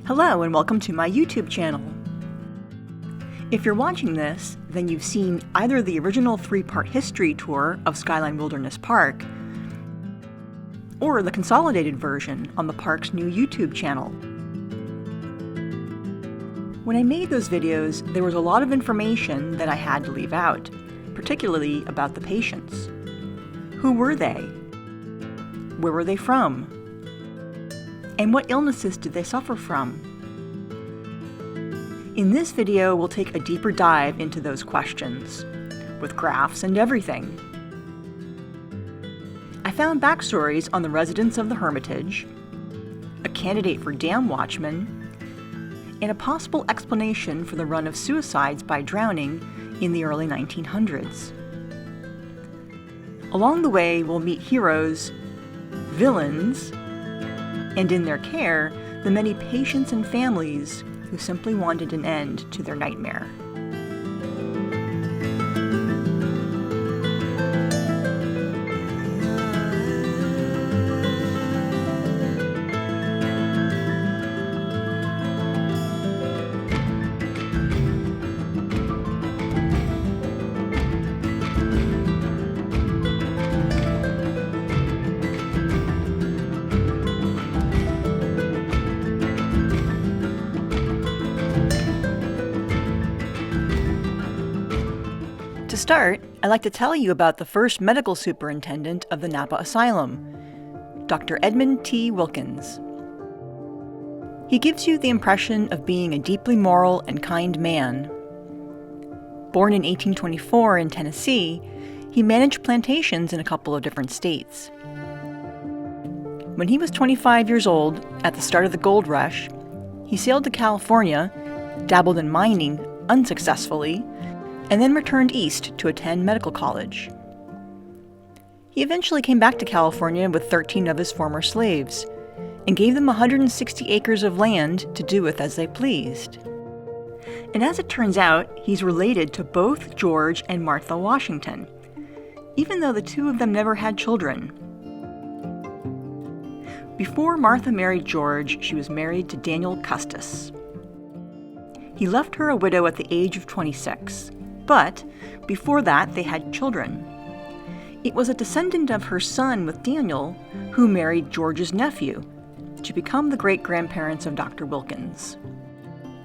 Hello and welcome to my YouTube channel. If you're watching this, then you've seen either the original 3-part history tour of Skyline Wilderness Park or the consolidated version on the park's new YouTube channel. When I made those videos, there was a lot of information that I had to leave out, particularly about the patients. Who were they? Where were they from? And what illnesses did they suffer from? In this video, we'll take a deeper dive into those questions, with graphs and everything. I found backstories on the residents of the Hermitage, a candidate for dam watchman, and a possible explanation for the run of suicides by drowning in the early 1900s. Along the way, we'll meet heroes, villains, and in their care, the many patients and families who simply wanted an end to their nightmare. To start, I'd like to tell you about the first medical superintendent of the Napa Asylum, Dr. Edmund T. Wilkins. He gives you the impression of being a deeply moral and kind man. Born in 1824 in Tennessee, he managed plantations in a couple of different states. When he was 25 years old, at the start of the gold rush, he sailed to California, dabbled in mining unsuccessfully, and then returned east to attend medical college. He eventually came back to California with 13 of his former slaves, and gave them 160 acres of land to do with as they pleased. And as it turns out, he's related to both George and Martha Washington, even though the two of them never had children. Before Martha married George, she was married to Daniel Custis. He left her a widow at the age of 26. But before that, they had children. It was a descendant of her son with Daniel who married George's nephew to become the great-grandparents of Dr. Wilkins.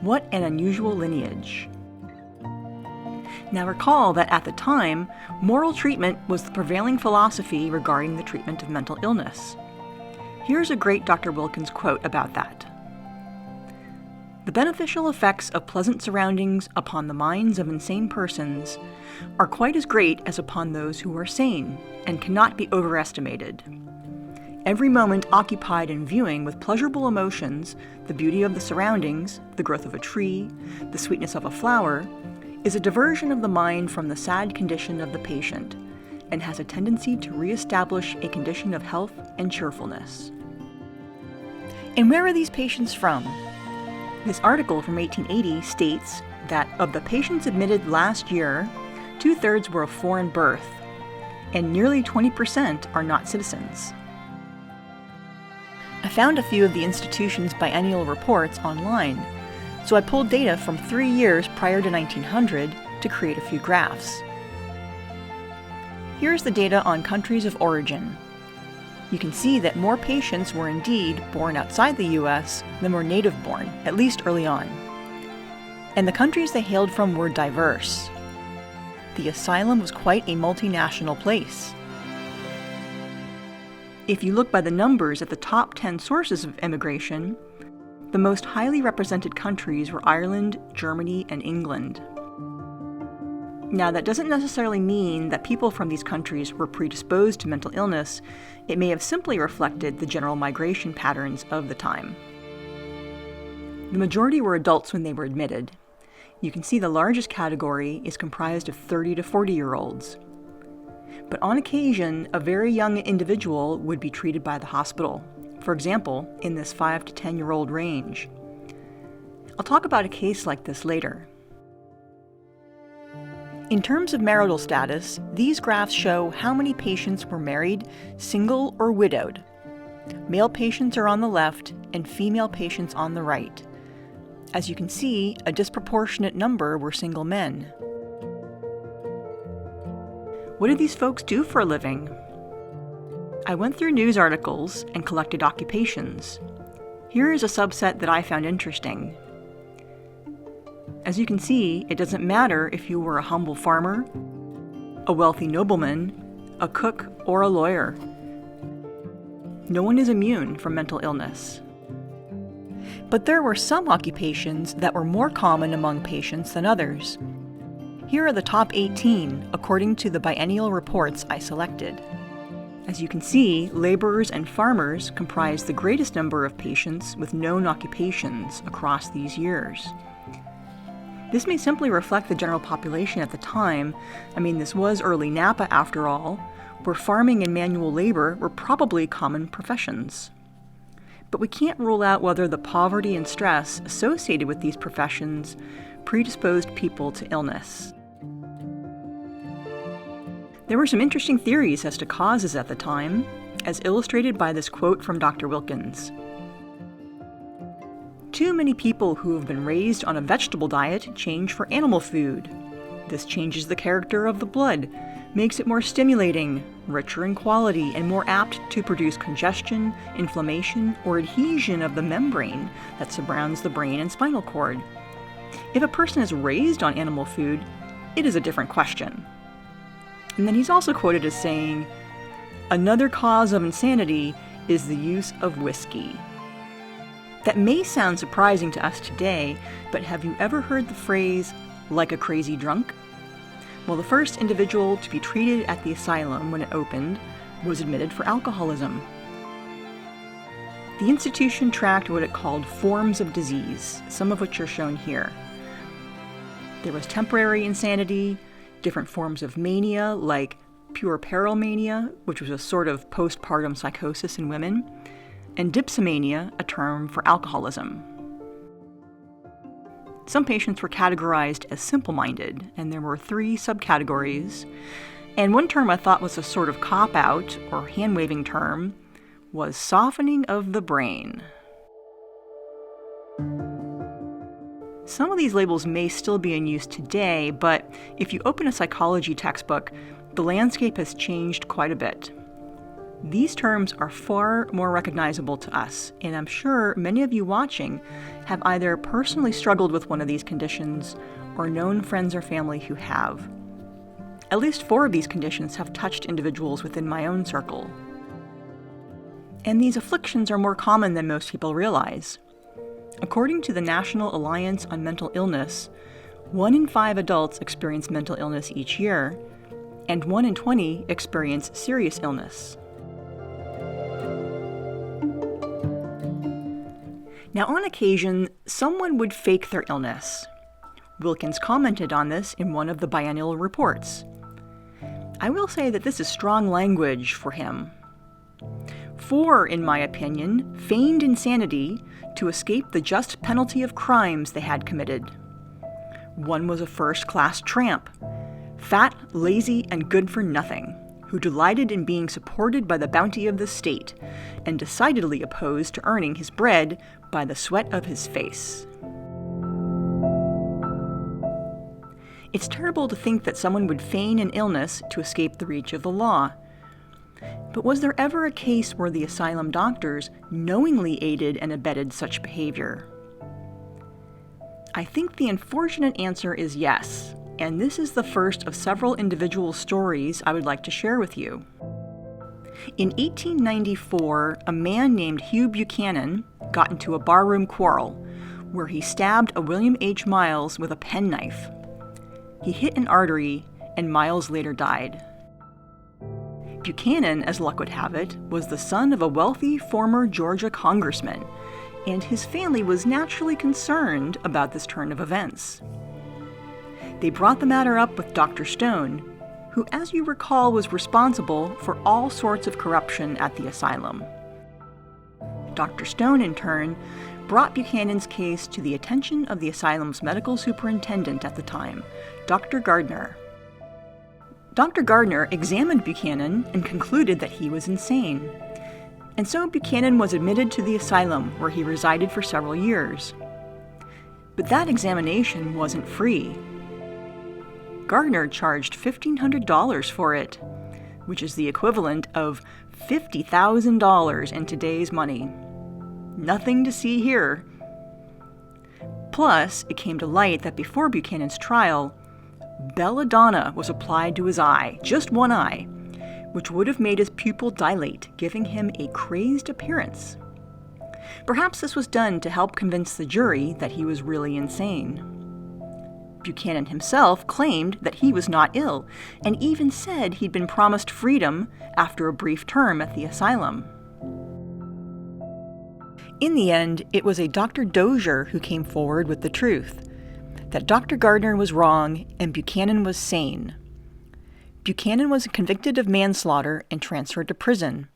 What an unusual lineage. Now recall that at the time, moral treatment was the prevailing philosophy regarding the treatment of mental illness. Here's a great Dr. Wilkins quote about that. "The beneficial effects of pleasant surroundings upon the minds of insane persons are quite as great as upon those who are sane, and cannot be overestimated. Every moment occupied in viewing with pleasurable emotions the beauty of the surroundings, the growth of a tree, the sweetness of a flower, is a diversion of the mind from the sad condition of the patient, and has a tendency to re-establish a condition of health and cheerfulness." And where are these patients from? This article from 1880 states that of the patients admitted last year, 2/3 were of foreign birth, and nearly 20% are not citizens. I found a few of the institution's biennial reports online, so I pulled data from 3 years prior to 1900 to create a few graphs. Here's the data on countries of origin. You can see that more patients were indeed born outside the U.S. than were native-born, at least early on. And the countries they hailed from were diverse. The asylum was quite a multinational place. If you look by the numbers at the top 10 sources of immigration, the most highly represented countries were Ireland, Germany, and England. Now, that doesn't necessarily mean that people from these countries were predisposed to mental illness. It may have simply reflected the general migration patterns of the time. The majority were adults when they were admitted. You can see the largest category is comprised of 30 to 40-year-olds. But on occasion, a very young individual would be treated by the hospital, for example, in this 5 to 10-year-old range. I'll talk about a case like this later. In terms of marital status, these graphs show how many patients were married, single, or widowed. Male patients are on the left and female patients on the right, As you can see, a disproportionate number were single men. What did these folks do for a living? I went through news articles and collected occupations. Here is a subset that I found interesting. As you can see, it doesn't matter if you were a humble farmer, a wealthy nobleman, a cook, or a lawyer. No one is immune from mental illness. But there were some occupations that were more common among patients than others. Here are the top 18 according to the biennial reports I selected. As you can see, laborers and farmers comprise the greatest number of patients with known occupations across these years. This may simply reflect the general population at the time. I mean, this was early Napa after all, where farming and manual labor were probably common professions. But we can't rule out whether the poverty and stress associated with these professions predisposed people to illness. There were some interesting theories as to causes at the time, as illustrated by this quote from Dr. Wilkins. Too many people who have been raised on a vegetable diet change for animal food. This changes the character of the blood, makes it more stimulating, richer in quality, and more apt to produce congestion, inflammation, or adhesion of the membrane that surrounds the brain and spinal cord. If a person is raised on animal food, it is a different question. And then he's also quoted as saying, "Another cause of insanity is the use of whiskey." That may sound surprising to us today, but have you ever heard the phrase, "like a crazy drunk"? Well, the first individual to be treated at the asylum when it opened was admitted for alcoholism. The institution tracked what it called forms of disease, some of which are shown here. There was temporary insanity, different forms of mania like puerperal mania, which was a sort of postpartum psychosis in women, and dipsomania, a term for alcoholism. Some patients were categorized as simple-minded, and there were 3 subcategories. And one term I thought was a sort of cop-out or hand-waving term was softening of the brain. Some of these labels may still be in use today, but if you open a psychology textbook, the landscape has changed quite a bit. These terms are far more recognizable to us, and I'm sure many of you watching have either personally struggled with one of these conditions or known friends or family who have. At least 4 of these conditions have touched individuals within my own circle. And these afflictions are more common than most people realize. According to the National Alliance on Mental Illness, 1 in 5 adults experience mental illness each year, and 1 in 20 experience serious illness. Now, on occasion, someone would fake their illness. Wilkins commented on this in one of the biennial reports. I will say that this is strong language for him. 4, in my opinion, feigned insanity to escape the just penalty of crimes they had committed. 1 was a first-class tramp, fat, lazy, and good for nothing, who delighted in being supported by the bounty of the state, and decidedly opposed to earning his bread by the sweat of his face. It's terrible to think that someone would feign an illness to escape the reach of the law. But was there ever a case where the asylum doctors knowingly aided and abetted such behavior? I think the unfortunate answer is yes, and this is the first of several individual stories I would like to share with you. In 1894, a man named Hugh Buchanan got into a barroom quarrel where he stabbed a William H. Miles with a penknife. He hit an artery, and Miles later died. Buchanan, as luck would have it, was the son of a wealthy former Georgia congressman, and his family was naturally concerned about this turn of events. They brought the matter up with Dr. Stone, who, as you recall, was responsible for all sorts of corruption at the asylum. Dr. Stone, in turn, brought Buchanan's case to the attention of the asylum's medical superintendent at the time, Dr. Gardner. Dr. Gardner examined Buchanan and concluded that he was insane. And so Buchanan was admitted to the asylum, where he resided for several years. But that examination wasn't free. Gardner charged $1,500 for it, which is the equivalent of $50,000 in today's money. Nothing to see here. Plus, it came to light that before Buchanan's trial, belladonna was applied to his eye, just one eye, which would have made his pupil dilate, giving him a crazed appearance. Perhaps this was done to help convince the jury that he was really insane. Buchanan himself claimed that he was not ill, and even said he'd been promised freedom after a brief term at the asylum. In the end, it was a Dr. Dozier who came forward with the truth, that Dr. Gardner was wrong and Buchanan was sane. Buchanan was convicted of manslaughter and transferred to prison.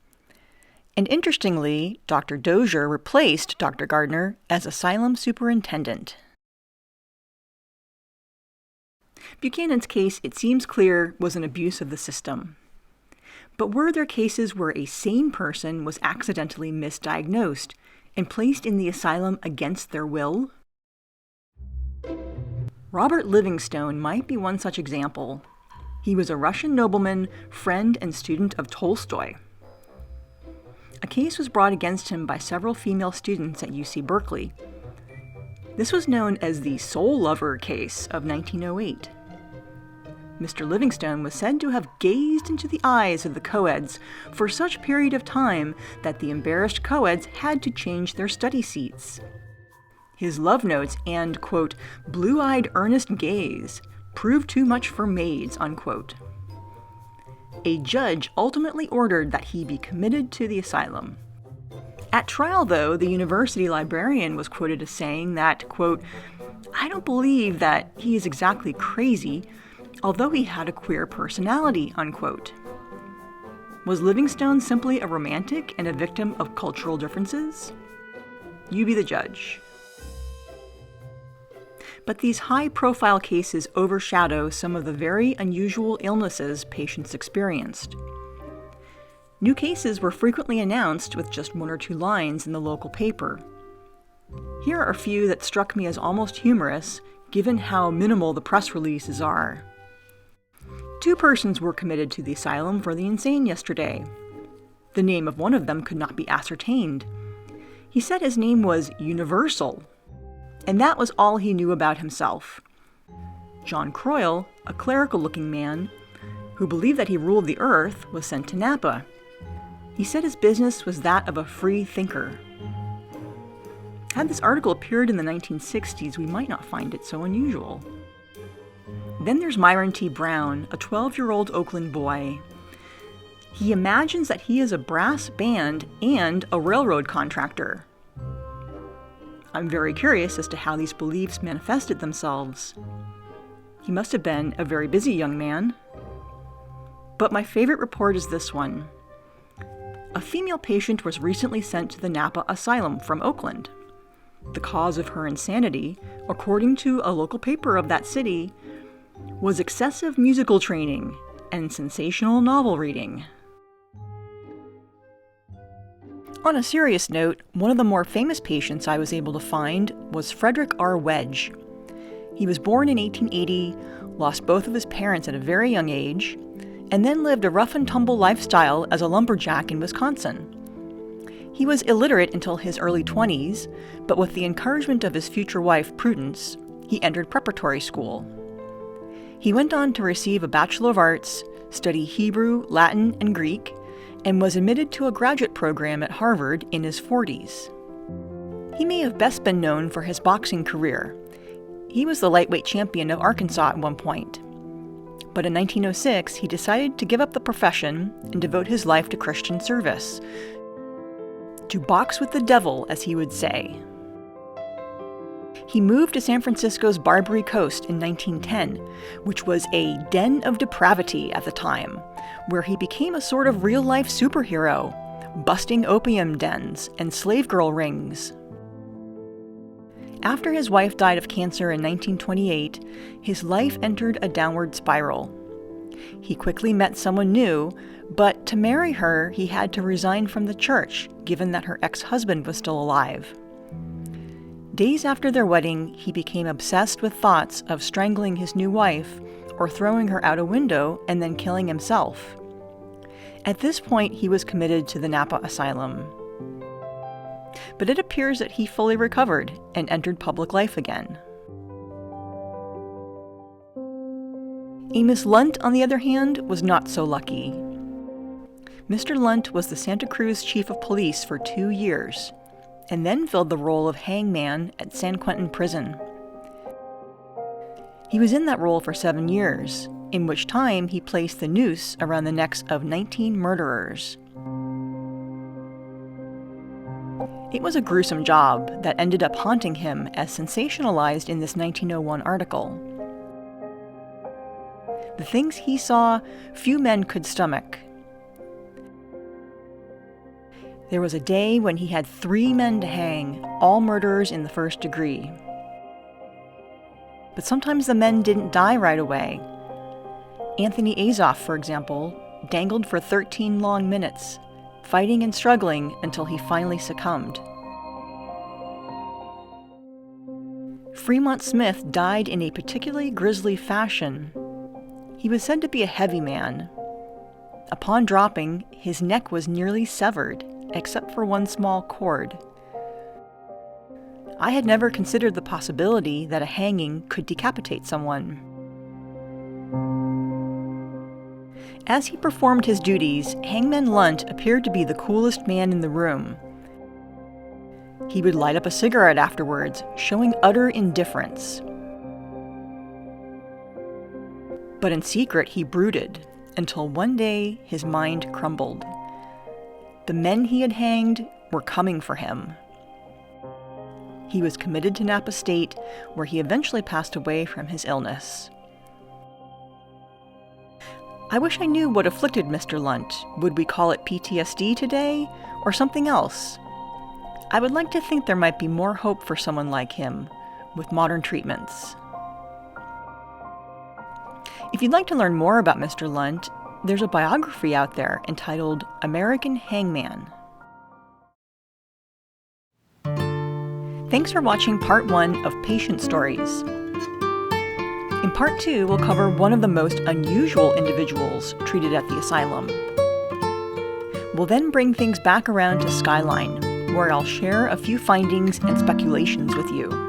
And interestingly, Dr. Dozier replaced Dr. Gardner as asylum superintendent. Buchanan's case, it seems clear, was an abuse of the system. But were there cases where a sane person was accidentally misdiagnosed and placed in the asylum against their will? Robert Livingstone might be one such example. He was a Russian nobleman, friend, and student of Tolstoy. A case was brought against him by several female students at UC Berkeley. This was known as the Soul Lover case of 1908. Mr. Livingstone was said to have gazed into the eyes of the co-eds for such a period of time that the embarrassed co-eds had to change their study seats. His love notes and, quote, blue-eyed earnest gaze proved too much for maids, unquote. A judge ultimately ordered that he be committed to the asylum. At trial, though, the university librarian was quoted as saying that, quote, I don't believe that he is exactly crazy, although he had a queer personality, unquote. Was Livingstone simply a romantic and a victim of cultural differences? You be the judge. But these high-profile cases overshadow some of the very unusual illnesses patients experienced. New cases were frequently announced with just one or two lines in the local paper. Here are a few that struck me as almost humorous, given how minimal the press releases are. 2 persons were committed to the asylum for the insane yesterday. The name of one of them could not be ascertained. He said his name was Universal, and that was all he knew about himself. John Croyle, a clerical-looking man, who believed that he ruled the earth, was sent to Napa. He said his business was that of a free thinker. Had this article appeared in the 1960s, we might not find it so unusual. Then there's Myron T. Brown, a 12-year-old Oakland boy. He imagines that he is a brass band and a railroad contractor. I'm very curious as to how these beliefs manifested themselves. He must have been a very busy young man. But my favorite report is this one. A female patient was recently sent to the Napa Asylum from Oakland. The cause of her insanity, according to a local paper of that city, was excessive musical training and sensational novel reading. On a serious note, one of the more famous patients I was able to find was Frederick R. Wedge. He was born in 1880, lost both of his parents at a very young age, and then lived a rough-and-tumble lifestyle as a lumberjack in Wisconsin. He was illiterate until his early 20s, but with the encouragement of his future wife, Prudence, he entered preparatory school. He went on to receive a Bachelor of Arts, study Hebrew, Latin, and Greek, and was admitted to a graduate program at Harvard in his 40s. He may have best been known for his boxing career. He was the lightweight champion of Arkansas at one point. But in 1906, he decided to give up the profession and devote his life to Christian service. To box with the devil, as he would say. He moved to San Francisco's Barbary Coast in 1910, which was a den of depravity at the time, where he became a sort of real-life superhero, busting opium dens and slave girl rings. After his wife died of cancer in 1928, his life entered a downward spiral. He quickly met someone new, but to marry her, he had to resign from the church, given that her ex-husband was still alive. Days after their wedding, he became obsessed with thoughts of strangling his new wife or throwing her out a window and then killing himself. At this point, he was committed to the Napa Asylum. But it appears that he fully recovered and entered public life again. Amos Lunt, on the other hand, was not so lucky. Mr. Lunt was the Santa Cruz chief of police for 2 years, and then filled the role of hangman at San Quentin prison. He was in that role for 7 years, in which time he placed the noose around the necks of 19 murderers. It was a gruesome job that ended up haunting him as sensationalized in this 1901 article. The things he saw, few men could stomach. There was a day when he had 3 men to hang, all murderers in the first degree. But sometimes the men didn't die right away. Anthony Azoff, for example, dangled for 13 long minutes, fighting and struggling until he finally succumbed. Fremont Smith died in a particularly grisly fashion. He was said to be a heavy man. Upon dropping, his neck was nearly severed, except for one small cord. I had never considered the possibility that a hanging could decapitate someone. As he performed his duties, Hangman Lunt appeared to be the coolest man in the room. He would light up a cigarette afterwards, showing utter indifference. But in secret, he brooded, until one day his mind crumbled. The men he had hanged were coming for him. He was committed to Napa State, where he eventually passed away from his illness. I wish I knew what afflicted Mr. Lunt. Would we call it PTSD today, or something else? I would like to think there might be more hope for someone like him, with modern treatments. If you'd like to learn more about Mr. Lunt, there's a biography out there entitled American Hangman. Thanks for watching part 1 of Patient Stories. In part 2, we'll cover one of the most unusual individuals treated at the asylum. We'll then bring things back around to Skyline, where I'll share a few findings and speculations with you.